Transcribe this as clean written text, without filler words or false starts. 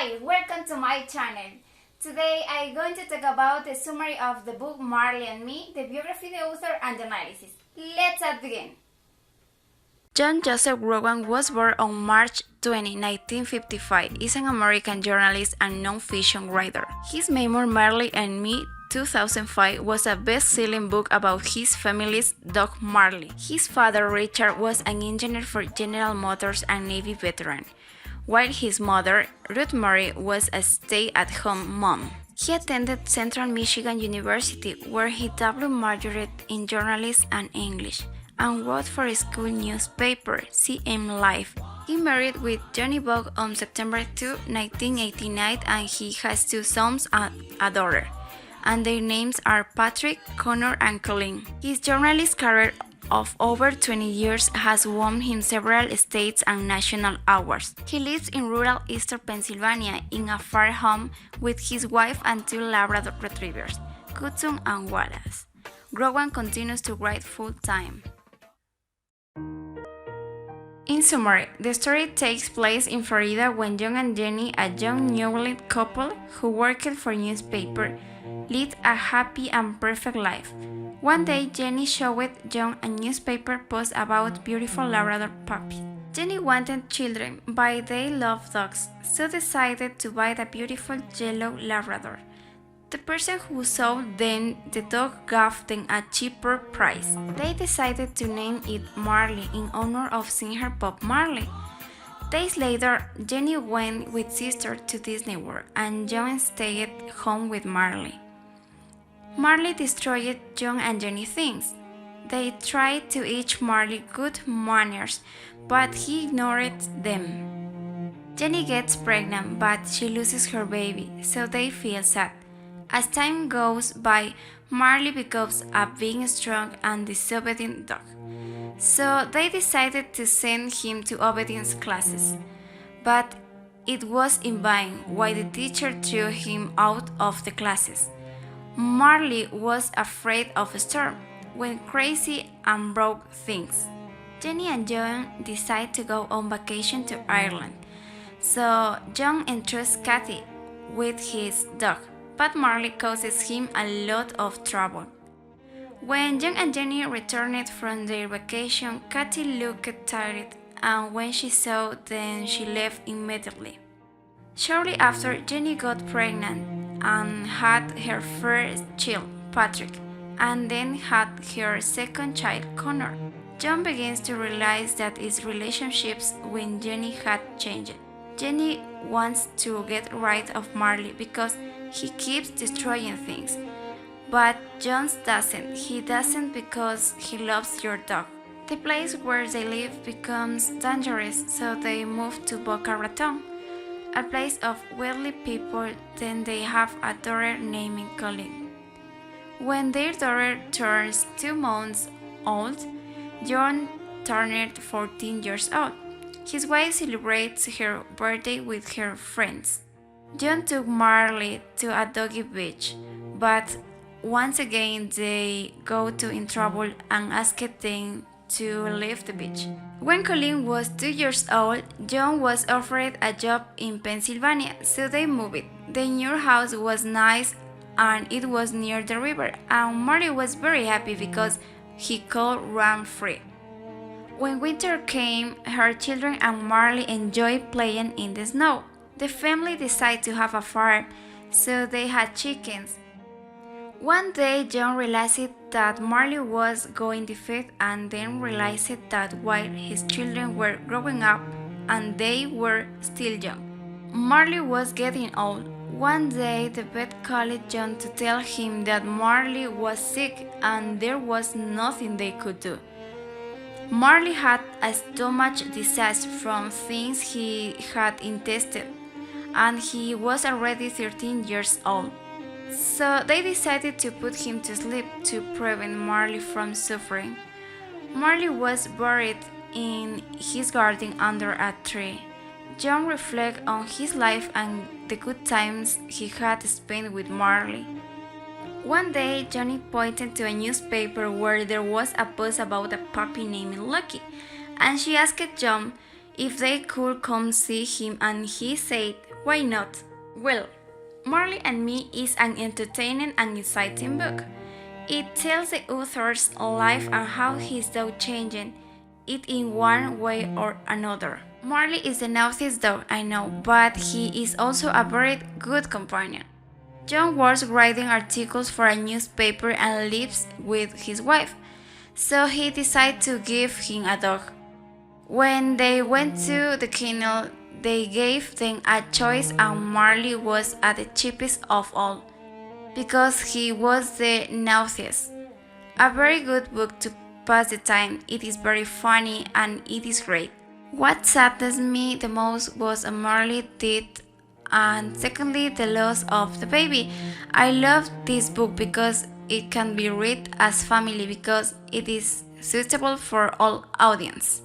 Hi, welcome to my channel. Today I'm going to talk about the summary of the book Marley and Me, the biography, the author, and the analysis. Let's begin. John Joseph Rowan was born on March 20, 1955. He's an American journalist and non-fiction writer. His memoir Marley and Me 2005 was a best-selling book about his family's dog Marley. His father Richard was an engineer for General Motors and Navy veteran, while his mother, Ruth Murray, was a stay-at-home mom. He attended Central Michigan University, where he double majored in journalism and English, and wrote for a school newspaper, CM Life. He married with Johnny Bog on September 2, 1989, and he has two sons and a daughter, and their names are Patrick, Connor, and Colleen. His journalist career of over 20 years has won him several states and national awards. He lives in rural eastern Pennsylvania in a farm home with his wife and two Labrador retrievers, Cutson and Wallace. Rowan continues to write full-time. In summary, the story takes place in Florida when John and Jenny, a young newly couple who worked for a newspaper, lead a happy and perfect life. One day, Jenny showed John a newspaper post about beautiful Labrador puppies. Jenny wanted children, but they loved dogs, so decided to buy the beautiful yellow Labrador. The person who sold them the dog gave them a cheaper price. They decided to name it Marley in honor of singer Bob Marley. Days later, Jenny went with sister to Disney World, and John stayed home with Marley. Marley destroyed John and Jenny things. They tried to teach Marley good manners, but he ignored them. Jenny gets pregnant, but she loses her baby, so they feel sad. As time goes by, Marley becomes a big, strong, and disobedient dog. So they decided to send him to obedience classes. But it was in vain, while the teacher threw him out of the classes. Marley was afraid of a storm, went crazy, and broke things. Jenny and John decide to go on vacation to Ireland. So John entrusts Kathy with his dog, but Marley causes him a lot of trouble. When John and Jenny returned from their vacation, Kathy looked tired, and when she saw them, she left immediately. Shortly after, Jenny got pregnant and had her first child, Patrick, and then had her second child, Connor. John begins to realize that his relationships with Jenny had changed. Jenny wants to get rid of Marley because he keeps destroying things. But John doesn't. He doesn't because he loves your dog. The place where they live becomes dangerous, so they move to Boca Raton, a place of wealthy people. Then they have a daughter named Colleen. When their daughter turns 2 months old, John turned 14 years old. His wife celebrates her birthday with her friends. John took Marley to a doggy beach, but once again they got in trouble and asked them to leave the beach. When Colleen was 2 years old, John was offered a job in Pennsylvania, so they moved. The new house was nice and it was near the river, and Marley was very happy because he could run free. When winter came, her children and Marley enjoyed playing in the snow. The family decided to have a farm, so they had chickens. One day, John realized that Marley was going defeat, and then realized that while his children were growing up and they were still young, Marley was getting old. One day, the vet called John to tell him that Marley was sick and there was nothing they could do. Marley had a stomach disease from things he had ingested, and he was already 13 years old. So they decided to put him to sleep to prevent Marley from suffering. Marley was buried in his garden under a tree. John reflected on his life and the good times he had spent with Marley. One day, Johnny pointed to a newspaper where there was a post about a puppy named Lucky, and she asked John if they could come see him, and he said, Why not? Well, Marley and Me is an entertaining and exciting book. It tells the author's life and how he's though changing it in one way or another. Marley is the naughtiest dog I know, but he is also a very good companion. John was writing articles for a newspaper and lives with his wife, so he decided to give him a dog. When they went to the kennel, they gave them a choice, and Marley was at the cheapest of all, because he was the naughtiest. A very good book to pass the time. It is very funny and it is great. What saddens me the most was Marley's death and secondly the loss of the baby. I love this book because it can be read as family because it is suitable for all audience.